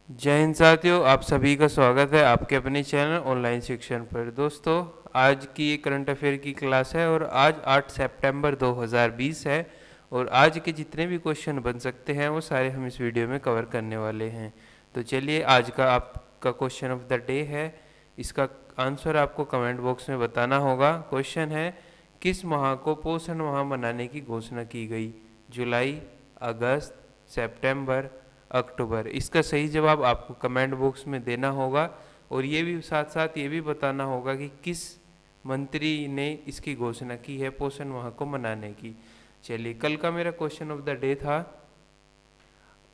जय हिंद साथियों, आप सभी का स्वागत है आपके अपने चैनल ऑनलाइन शिक्षण पर। दोस्तों, आज की करंट अफेयर की क्लास है और आज 8 सितंबर 2020 है। और आज के जितने भी क्वेश्चन बन सकते हैं वो सारे हम इस वीडियो में कवर करने वाले हैं। तो चलिए, आज का आपका क्वेश्चन ऑफ द डे है। इसका आंसर आपको कमेंट बॉक्स में बताना होगा। क्वेश्चन है, किस माह को पोषण माह मनाने की घोषणा की गई? जुलाई, अगस्त, सितंबर, अक्टूबर? इसका सही जवाब आपको कमेंट बॉक्स में देना होगा। और ये भी साथ साथ ये भी बताना होगा कि किस मंत्री ने इसकी घोषणा की है पोषण माह को मनाने की। चलिए, कल का मेरा क्वेश्चन ऑफ द डे था,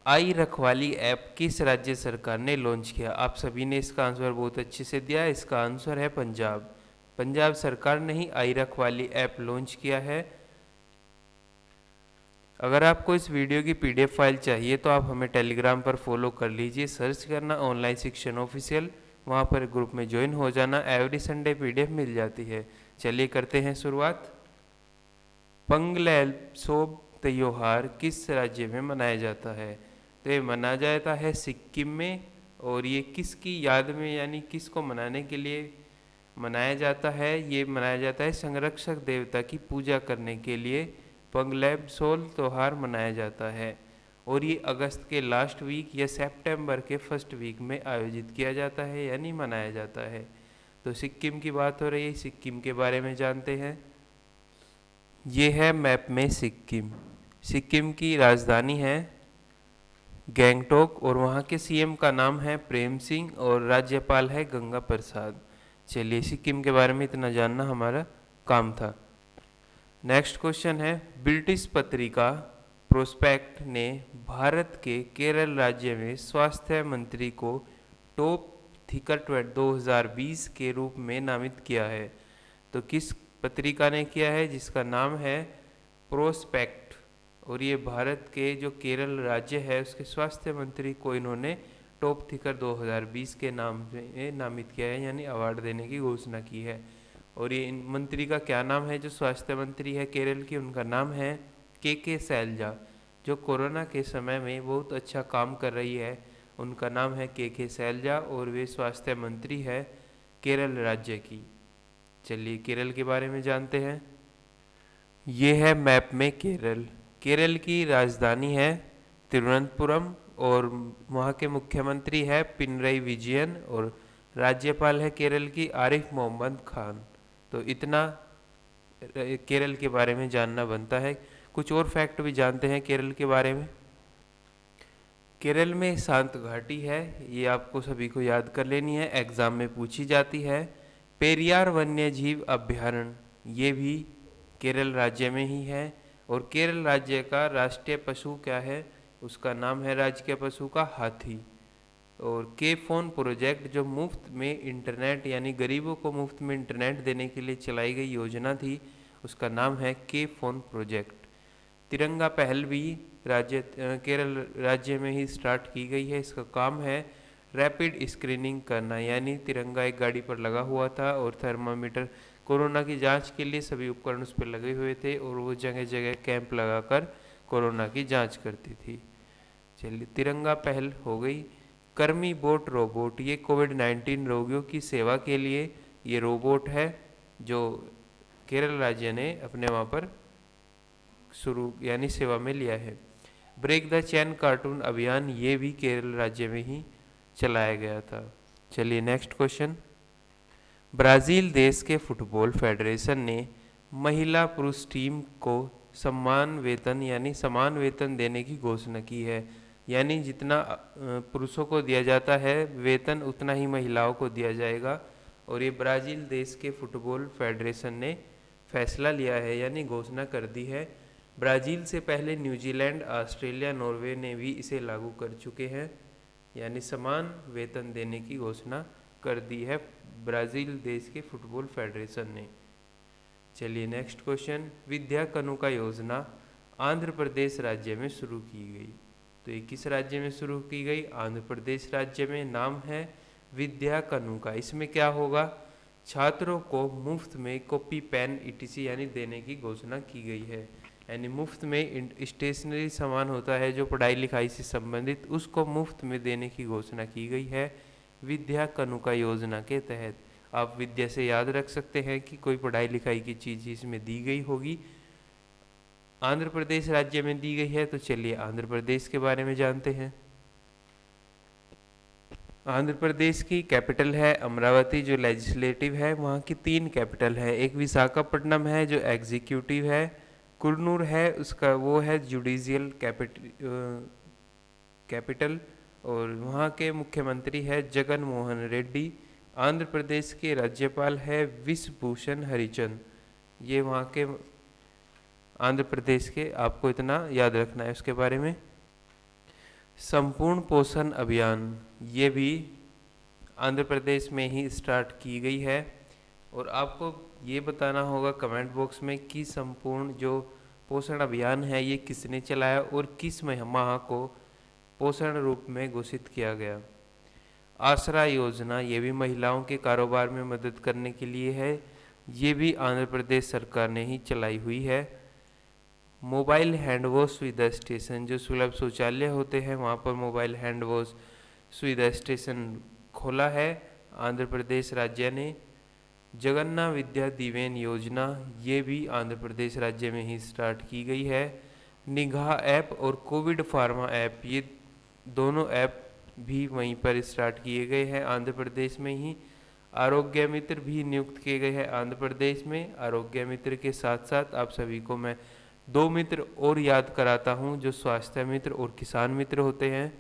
आई रखवाली ऐप किस राज्य सरकार ने लॉन्च किया? आप सभी ने इसका आंसर बहुत अच्छे से दिया। इसका आंसर है पंजाब। पंजाब सरकार ने ही आई रखवाली ऐप लॉन्च किया है। अगर आपको इस वीडियो की पीडीएफ फाइल चाहिए तो आप हमें टेलीग्राम पर फॉलो कर लीजिए। सर्च करना ऑनलाइन शिक्षण ऑफिशियल, वहाँ पर ग्रुप में ज्वाइन हो जाना। एवरी संडे पीडीएफ मिल जाती है। चलिए करते हैं शुरुआत। पंगलेल्सोब त्योहार किस राज्य में मनाया जाता है? तो ये मनाया जाता है सिक्किम में। और ये किसकी याद में यानी किसको मनाने के लिए मनाया जाता है? ये मनाया जाता है संरक्षक देवता की पूजा करने के लिए पंगलेब्सोल त्यौहार मनाया जाता है। और ये अगस्त के लास्ट वीक या सितंबर के फर्स्ट वीक में आयोजित किया जाता है यानी मनाया जाता है। तो सिक्किम की बात हो रही है, सिक्किम के बारे में जानते हैं। ये है मैप में सिक्किम। सिक्किम की राजधानी है गैंगटोक और वहाँ के सीएम का नाम है प्रेम सिंह और राज्यपाल है गंगा प्रसाद। चलिए, सिक्किम के बारे में इतना जानना हमारा काम था। नेक्स्ट क्वेश्चन है, ब्रिटिश पत्रिका प्रोस्पेक्ट ने भारत के केरल राज्य में स्वास्थ्य मंत्री को टॉप थिंकर 2020 के रूप में नामित किया है? तो किस पत्रिका ने किया है जिसका नाम है प्रोस्पेक्ट? और ये भारत के जो केरल राज्य है उसके स्वास्थ्य मंत्री को इन्होंने टॉप थिंकर 2020 के नाम से नामित किया है यानी अवार्ड देने की घोषणा की है। और ये इन मंत्री का क्या नाम है? जो स्वास्थ्य मंत्री है केरल की, उनका नाम है के शैलजा, जो कोरोना के समय में बहुत अच्छा काम कर रही है। उनका नाम है के शैलजा और वे स्वास्थ्य मंत्री है केरल राज्य की। चलिए, केरल के बारे में जानते हैं। ये है मैप में केरल। केरल की राजधानी है तिरुवनंतपुरम और वहाँ के मुख्यमंत्री है पिनरई विजयन और राज्यपाल है केरल की आरिफ मोहम्मद खान। तो इतना केरल के बारे में जानना बनता है। कुछ और फैक्ट भी जानते हैं केरल के बारे में। केरल में शांत घाटी है, ये आपको सभी को याद कर लेनी है, एग्जाम में पूछी जाती है। पेरियार वन्य जीव अभ्यारण्य ये भी केरल राज्य में ही है। और केरल राज्य का राष्ट्रीय पशु क्या है? उसका नाम है राजकीय पशु का हाथी। और के फोन प्रोजेक्ट जो मुफ्त में इंटरनेट यानी गरीबों को मुफ्त में इंटरनेट देने के लिए चलाई गई योजना थी, उसका नाम है के फोन प्रोजेक्ट। तिरंगा पहल भी केरल राज्य में ही स्टार्ट की गई है। इसका काम है रैपिड स्क्रीनिंग करना, यानी तिरंगा एक गाड़ी पर लगा हुआ था और थर्मामीटर कोरोना की जांच के लिए सभी उपकरण उस पर लगे हुए थे और वो जगह जगह कैंप लगाकर कोरोना की जांच करती थी। चलिए, तिरंगा पहल हो गई। कर्मी बोट रोबोट ये कोविड-19 रोगियों की सेवा के लिए ये रोबोट है जो केरल राज्य ने अपने वहाँ पर शुरू यानी सेवा में लिया है। ब्रेक द चैन कार्टून अभियान ये भी केरल राज्य में ही चलाया गया था। चलिए, नेक्स्ट क्वेश्चन। ब्राज़ील देश के फुटबॉल फेडरेशन ने महिला पुरुष टीम को समान वेतन देने की घोषणा की है। यानी जितना पुरुषों को दिया जाता है वेतन उतना ही महिलाओं को दिया जाएगा। और ये ब्राज़ील देश के फुटबॉल फेडरेशन ने फैसला लिया है यानी घोषणा कर दी है। ब्राज़ील से पहले न्यूजीलैंड, ऑस्ट्रेलिया, नॉर्वे ने भी इसे लागू कर चुके हैं यानी समान वेतन देने की घोषणा कर दी है ब्राज़ील देश के फुटबॉल फेडरेशन ने। चलिए, नेक्स्ट क्वेश्चन। विद्या कनुका योजना आंध्र प्रदेश राज्य में शुरू की गई। तो ये किस राज्य में शुरू की गई? आंध्र प्रदेश राज्य में। नाम है विद्या कनुका। इसमें क्या होगा? छात्रों को मुफ्त में कॉपी पेन ईटीसी यानी देने की घोषणा की गई है। यानी मुफ्त में स्टेशनरी सामान होता है जो पढ़ाई लिखाई से संबंधित, उसको मुफ्त में देने की घोषणा की गई है विद्या कानुका योजना के तहत। आप विद्या से याद रख सकते हैं कि कोई पढ़ाई लिखाई की चीज़ इसमें दी गई होगी। आंध्र प्रदेश राज्य में दी गई है, तो चलिए आंध्र प्रदेश के बारे में जानते हैं। आंध्र प्रदेश की कैपिटल है अमरावती, जो लेजिस्लेटिव है। वहाँ की 3 कैपिटल है, एक विशाखापट्टनम है जो एग्जीक्यूटिव है, कुरनूर है उसका वो है जुडिशियल कैपिटल, और वहाँ के मुख्यमंत्री है जगन मोहन रेड्डी। आंध्र प्रदेश के राज्यपाल है विश्वभूषण हरिचंद। ये वहाँ के आंध्र प्रदेश के, आपको इतना याद रखना है उसके बारे में। संपूर्ण पोषण अभियान, ये भी आंध्र प्रदेश में ही स्टार्ट की गई है। और आपको ये बताना होगा कमेंट बॉक्स में कि संपूर्ण जो पोषण अभियान है ये किसने चलाया और किस माह को पोषण रूप में घोषित किया गया। आसरा योजना, ये भी महिलाओं के कारोबार में मदद करने के लिए है, ये भी आंध्र प्रदेश सरकार ने ही चलाई हुई है। मोबाइल हैंड वॉश सुविधा स्टेशन, जो सुलभ शौचालय होते हैं वहाँ पर मोबाइल हैंड वॉश सुविधा स्टेशन खोला है आंध्र प्रदेश राज्य ने। जगन्नाथ विद्या दीवेन योजना, ये भी आंध्र प्रदेश राज्य में ही स्टार्ट की गई है। निगाह ऐप और कोविड फार्मा ऐप, ये दोनों ऐप भी वहीं पर स्टार्ट किए गए हैं आंध्र प्रदेश में ही। आरोग्य मित्र भी नियुक्त किए गए हैं आंध्र प्रदेश में। आरोग्य मित्र के साथ साथ आप सभी को मैं 2 मित्र और याद कराता हूं, जो स्वास्थ्य मित्र और किसान मित्र होते हैं।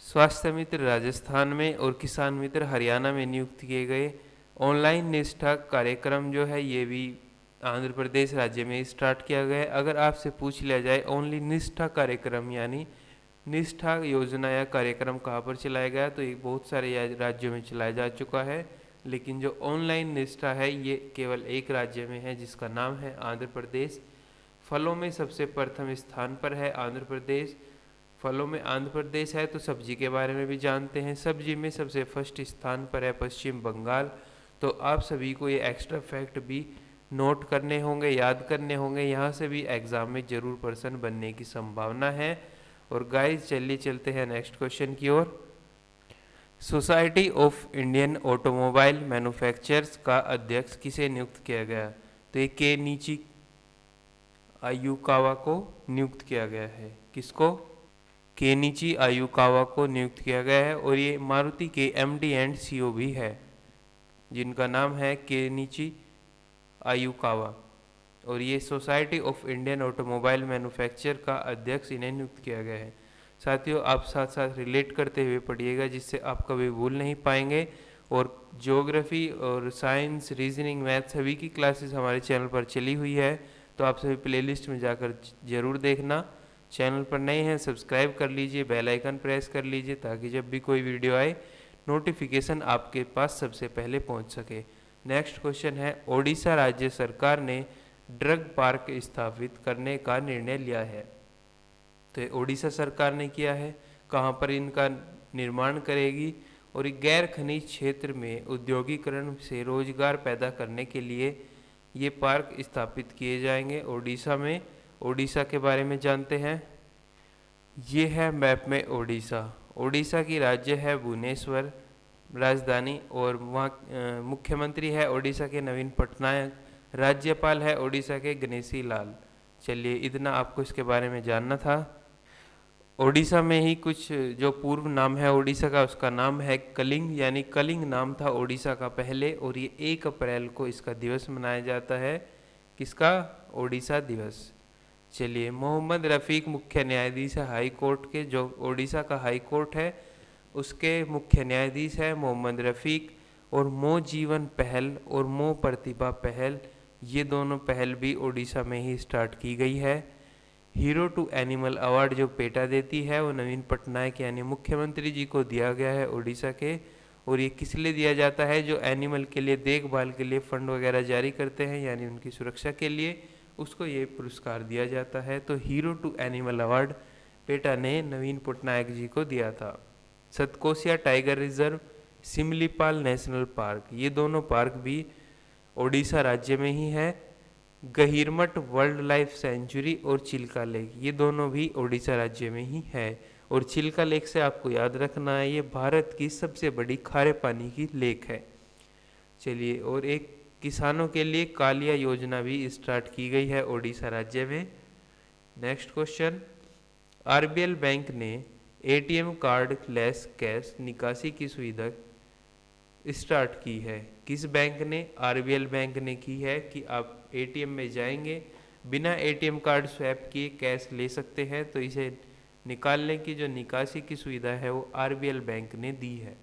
स्वास्थ्य मित्र राजस्थान में और किसान मित्र हरियाणा में नियुक्त किए गए। ऑनलाइन निष्ठा कार्यक्रम जो है ये भी आंध्र प्रदेश राज्य में स्टार्ट किया गया है। अगर आपसे पूछ लिया जाए ओनली निष्ठा कार्यक्रम यानी निष्ठा योजना या कार्यक्रम कहाँ पर चलाया गया, तो ये बहुत सारे राज्यों में चलाया जा चुका है, लेकिन जो ऑनलाइन निष्ठा है ये केवल एक राज्य में है जिसका नाम है आंध्र प्रदेश। फलों में सबसे प्रथम स्थान पर है आंध्र प्रदेश। फलों में आंध्र प्रदेश है, तो सब्जी के बारे में भी जानते हैं। सब्जी में सबसे फर्स्ट स्थान पर है पश्चिम बंगाल। तो आप सभी को ये एक्स्ट्रा फैक्ट भी नोट करने होंगे, याद करने होंगे, यहाँ से भी एग्जाम में जरूर पर्सन बनने की संभावना है। और गाइस चलिए चलते हैं नेक्स्ट क्वेश्चन की ओर। Society of Indian automobile manufacturers का अध्यक्ष किसे नियुक्त किया गया, तो ये केनिची आयुकावा को नियुक्त किया गया है। किसको? केनिची आयुकावा को नियुक्त किया गया है। और ये मारुति के एमडी एंड सीईओ भी है, जिनका नाम है केनिची आयुकावा। और ये society of Indian automobile manufacture का अध्यक्ष इन्हें नियुक्त किया गया है। साथियों आप साथ साथ रिलेट करते हुए पढ़िएगा, जिससे आप कभी भूल नहीं पाएंगे। और ज्योग्राफी और साइंस, रीजनिंग, मैथ सभी की क्लासेस हमारे चैनल पर चली हुई है, तो आप सभी प्लेलिस्ट में जाकर जरूर देखना। चैनल पर नए हैं सब्सक्राइब कर लीजिए, बेल आइकन प्रेस कर लीजिए, ताकि जब भी कोई वीडियो आए नोटिफिकेशन आपके पास सबसे पहले पहुंच सके। नेक्स्ट क्वेश्चन है, ओडिशा राज्य सरकार ने ड्रग पार्क स्थापित करने का निर्णय लिया है। तो ये ओडिशा सरकार ने किया है। कहाँ पर इनका निर्माण करेगी? और गैर खनिज क्षेत्र में औद्योगिकरण से रोजगार पैदा करने के लिए ये पार्क स्थापित किए जाएंगे ओडिशा में। ओडिशा के बारे में जानते हैं। ये है मैप में ओडिशा। ओडिशा की राज्य है भुवनेश्वर राजधानी, और वहाँ मुख्यमंत्री है ओडिशा के नवीन पटनायक। राज्यपाल है ओडिशा के गणेशी लाल। चलिए इतना आपको इसके बारे में जानना था। ओडिशा में ही कुछ जो पूर्व नाम है ओडिशा का, उसका नाम है कलिंग, यानी कलिंग नाम था ओडिशा का पहले। और ये 1 अप्रैल को इसका दिवस मनाया जाता है। किसका? ओडिशा दिवस। चलिए, मोहम्मद रफ़ीक मुख्य न्यायाधीश है हाई कोर्ट के। जो ओडिशा का हाई कोर्ट है उसके मुख्य न्यायाधीश है मोहम्मद रफ़ीक। और मो जीवन पहल और मो प्रतिभा पहल, ये दोनों पहल भी ओडिशा में ही स्टार्ट की गई है। हीरो टू एनिमल अवार्ड जो पेटा देती है वो नवीन पटनायक यानी मुख्यमंत्री जी को दिया गया है ओडिशा के। और ये किस लिए दिया जाता है? जो एनिमल के लिए देखभाल के लिए फंड वगैरह जारी करते हैं, यानी उनकी सुरक्षा के लिए, उसको ये पुरस्कार दिया जाता है। तो hero to animal award PETA ने नवीन पटनायक जी को दिया था। Satkosia tiger reserve, Similipal national park, ये दोनों पार्क भी ओडिशा राज्य में ही है। गहीरमठ वर्ल्ड लाइफ सेंचुरी और चिल्का लेक, ये दोनों भी उड़ीसा राज्य में ही है। और चिल्का लेक से आपको याद रखना है, ये भारत की सबसे बड़ी खारे पानी की लेक है। चलिए, और एक किसानों के लिए कालिया योजना भी स्टार्ट की गई है उड़ीसा राज्य में। नेक्स्ट क्वेश्चन, आरबीएल बैंक ने एटीएम कार्ड लेस कैश निकासी की सुविधा स्टार्ट की है। किस बैंक ने? आरबीएल बैंक ने की है कि आप एटीएम में जाएंगे, बिना एटीएम कार्ड स्वैप किए कैश ले सकते हैं। तो इसे निकालने की जो निकासी की सुविधा है वो आरबीएल बैंक ने दी है।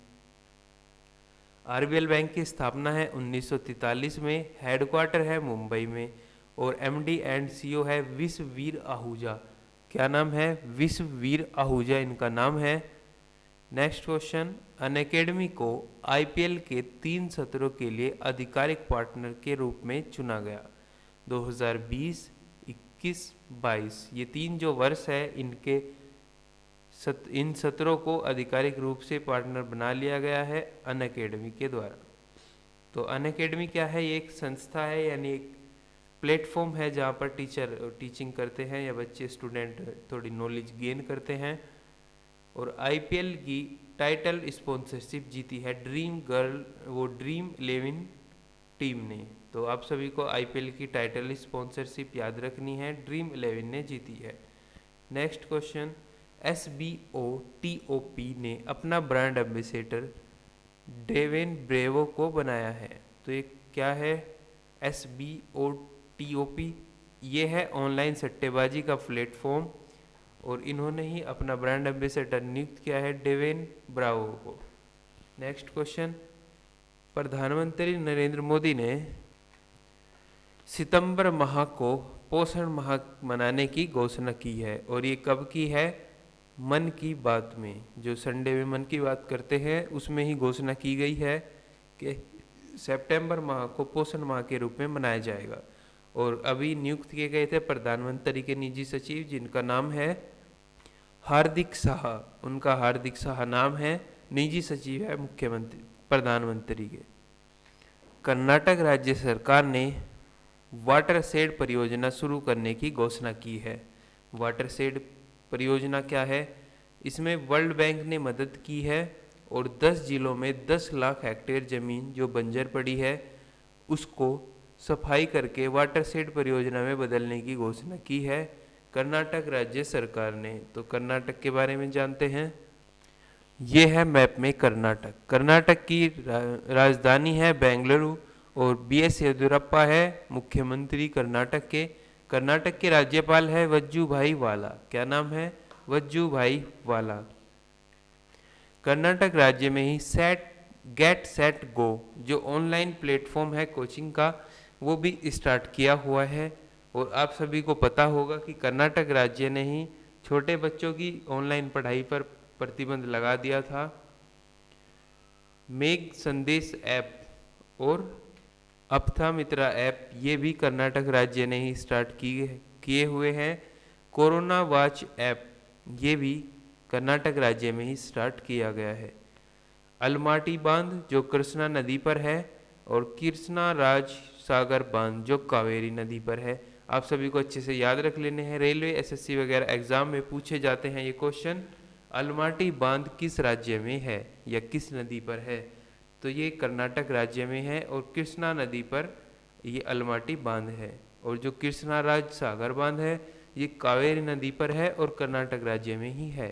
आरबीएल बैंक की स्थापना है 1943 में, हेडक्वार्टर है मुंबई में, और एमडी एंड सीईओ है विश्ववीर आहूजा। क्या नाम है? विश्ववीर आहूजा इनका नाम है। नेक्स्ट क्वेश्चन, अनअकैडमी को आईपीएल के 3 सत्रों के लिए आधिकारिक पार्टनर के रूप में चुना गया। 2020, 21, 22 ये 3 जो वर्ष है इनके इन सत्रों को आधिकारिक रूप से पार्टनर बना लिया गया है अनअकैडमी के द्वारा। तो अनअकैडमी क्या है? ये एक संस्था है, यानी एक प्लेटफॉर्म है जहाँ पर टीचर टीचिंग करते हैं या बच्चे स्टूडेंट थोड़ी नॉलेज गेन करते हैं। और आईपीएल की टाइटल स्पॉन्सरशिप जीती है ड्रीम 11 टीम ने। तो आप सभी को आईपीएल की टाइटल स्पॉन्सरशिप याद रखनी है, ड्रीम 11 ने जीती है। नेक्स्ट क्वेश्चन, SBOTOP ने अपना ब्रांड एम्बेसडर डेवेन ब्रेवो को बनाया है। तो ये क्या है? SBOTOP ये है ऑनलाइन सट्टेबाजी का प्लेटफॉर्म, और इन्होंने ही अपना ब्रांड एम्बेसडर नियुक्त किया है डेवेन ब्रावो को। नेक्स्ट क्वेश्चन, प्रधानमंत्री नरेंद्र मोदी ने सितंबर माह को पोषण माह मनाने की घोषणा की है, और ये कब की है? मन की बात में, जो संडे में मन की बात करते हैं उसमें ही घोषणा की गई है कि सितंबर माह को पोषण माह के रूप में मनाया जाएगा। और अभी नियुक्त किए गए थे प्रधानमंत्री के निजी सचिव, जिनका नाम है हार्दिक शाह। उनका हार्दिक शाह नाम है, निजी सचिव है मुख्यमंत्री प्रधानमंत्री के। कर्नाटक राज्य सरकार ने वाटरशेड परियोजना शुरू करने की घोषणा की है। वाटरशेड परियोजना क्या है? इसमें वर्ल्ड बैंक ने मदद की है, और 10 जिलों में 10 लाख हेक्टेयर जमीन जो बंजर पड़ी है उसको सफाई करके वाटरशेड परियोजना में बदलने की घोषणा की है कर्नाटक राज्य सरकार ने। तो कर्नाटक के बारे में जानते हैं। ये है मैप में कर्नाटक। कर्नाटक की राजधानी है बेंगलुरु, और बीएस येदियुरप्पा है मुख्यमंत्री कर्नाटक के। कर्नाटक के राज्यपाल है वजुभाई वाला। क्या नाम है? वजुभाई वाला। कर्नाटक राज्य में ही गेट सेट गो जो ऑनलाइन प्लेटफॉर्म है कोचिंग का, वो भी स्टार्ट किया हुआ है। और आप सभी को पता होगा कि कर्नाटक राज्य ने ही छोटे बच्चों की ऑनलाइन पढ़ाई पर प्रतिबंध लगा दिया था। मेघ संदेश ऐप और अप्था मित्रा ऐप ये भी कर्नाटक राज्य ने ही स्टार्ट किए हुए हैं। कोरोना वॉच ऐप ये भी कर्नाटक राज्य में ही स्टार्ट किया गया है। अलमाटी बांध जो कृष्णा नदी पर है, और कृष्णा राज सागर बांध जो कावेरी नदी पर है। आप सभी को अच्छे से याद रख लेने हैं, रेलवे एसएससी वगैरह एग्जाम में पूछे जाते हैं ये क्वेश्चन। अलमाटी बांध किस राज्य में है या किस नदी पर है? तो ये कर्नाटक राज्य में है, और कृष्णा नदी पर ये अलमाटी बांध है। और जो कृष्णा राज सागर बांध है ये कावेरी नदी पर है और कर्नाटक राज्य में ही है।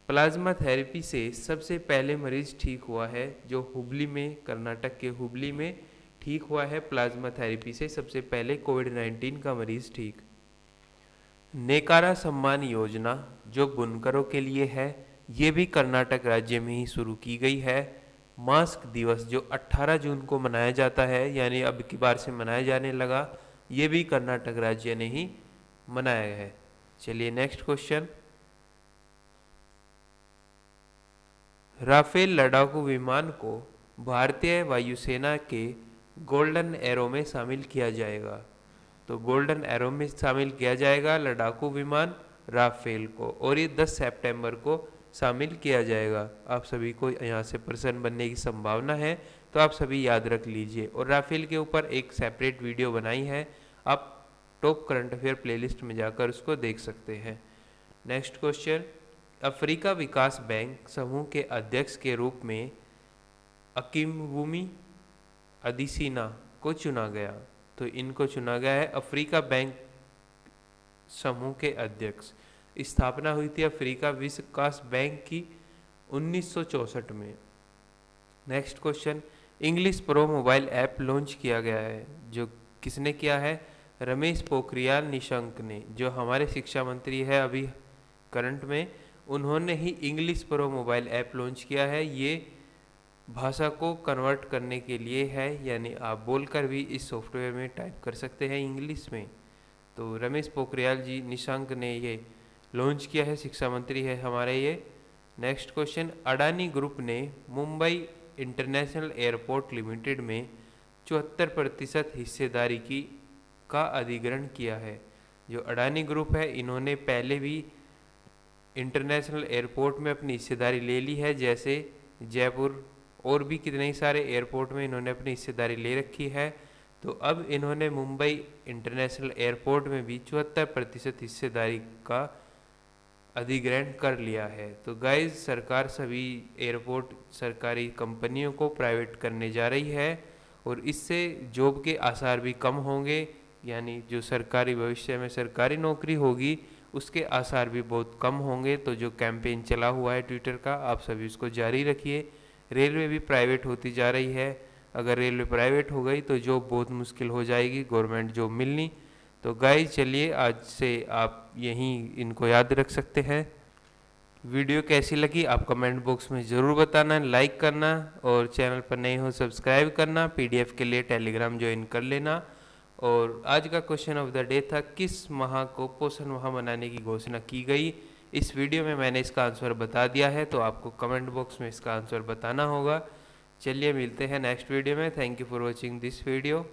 प्लाज्मा थेरेपी से सबसे पहले मरीज ठीक हुआ है जो हुबली में, कर्नाटक के हुबली में ठीक हुआ है। प्लाज्मा थेरेपी से सबसे पहले कोविड-19 का मरीज ठीक। नेकारा सम्मान योजना जो बुनकरों के लिए है, ये भी कर्नाटक राज्य में ही शुरू की गई है। मास्क दिवस जो 18 जून को मनाया जाता है, यानी अब की बार से मनाया जाने लगा, ये भी कर्नाटक राज्य ने ही मनाया है। चलिए नेक्स्ट क्वेश्चन, राफेल लड़ाकू विमान को भारतीय वायुसेना के गोल्डन एरो में शामिल किया जाएगा। तो गोल्डन एरो में शामिल किया जाएगा लड़ाकू विमान राफेल को, और ये 10 सितंबर को शामिल किया जाएगा। आप सभी को यहाँ से प्रश्न बनने की संभावना है, तो आप सभी याद रख लीजिए। और राफेल के ऊपर एक सेपरेट वीडियो बनाई है, आप टॉप करंट अफेयर प्लेलिस्ट में जाकर उसको देख सकते हैं। नेक्स्ट क्वेश्चन, अफ्रीका विकास बैंक समूह के अध्यक्ष के रूप में अकिमवुमी अदिसीना को चुना गया। तो इनको चुना गया है अफ्रीका बैंक समूह के अध्यक्ष। स्थापना हुई थी अफ्रीका विकास बैंक की 1964 में। Next question, English pro mobile app launch किया गया है, जो किसने किया है? रमेश पोखरियाल निशंक ने, जो हमारे शिक्षा मंत्री है अभी करंट में, उन्होंने ही English pro mobile app launch किया है। ये भाषा को कन्वर्ट करने के लिए है, यानी आप बोलकर भी इस सॉफ्टवेयर में टाइप कर सकते हैं इंग्लिश में। तो रमेश पोखरियाल जी निशंक ने ये लॉन्च किया है, शिक्षा मंत्री है हमारे ये। नेक्स्ट क्वेश्चन, अडानी ग्रुप ने मुंबई इंटरनेशनल एयरपोर्ट लिमिटेड में 74% हिस्सेदारी का अधिग्रहण किया है। जो अडानी ग्रुप है, इन्होंने पहले भी इंटरनेशनल एयरपोर्ट में अपनी हिस्सेदारी ले ली है, जैसे जयपुर और भी कितने ही सारे एयरपोर्ट में इन्होंने अपनी हिस्सेदारी ले रखी है। तो अब इन्होंने मुंबई इंटरनेशनल एयरपोर्ट में भी 74% हिस्सेदारी का अधिग्रहण कर लिया है। तो गाइज, सरकार सभी एयरपोर्ट सरकारी कंपनियों को प्राइवेट करने जा रही है, और इससे जॉब के आसार भी कम होंगे, यानी जो सरकारी भविष्य में सरकारी नौकरी होगी उसके आसार भी बहुत कम होंगे। तो जो कैंपेन चला हुआ है ट्विटर का, आप सभी उसको जारी रखिए। रेलवे भी प्राइवेट होती जा रही है, अगर रेलवे प्राइवेट हो गई तो जॉब बहुत मुश्किल हो जाएगी, गवर्नमेंट जॉब मिलनी। तो गाइस, चलिए आज से आप यहीं इनको याद रख सकते हैं। वीडियो कैसी लगी आप कमेंट बॉक्स में ज़रूर बताना, लाइक करना, और चैनल पर नए हो सब्सक्राइब करना। पीडीएफ के लिए टेलीग्राम ज्वाइन कर लेना। और आज का क्वेश्चन ऑफ द डे था, किस माह को पोषण माह मनाने की घोषणा की गई? इस वीडियो में मैंने इसका आंसर बता दिया है, तो आपको कमेंट बॉक्स में इसका आंसर बताना होगा। चलिए मिलते हैं नेक्स्ट वीडियो में। Thank you for watching this video.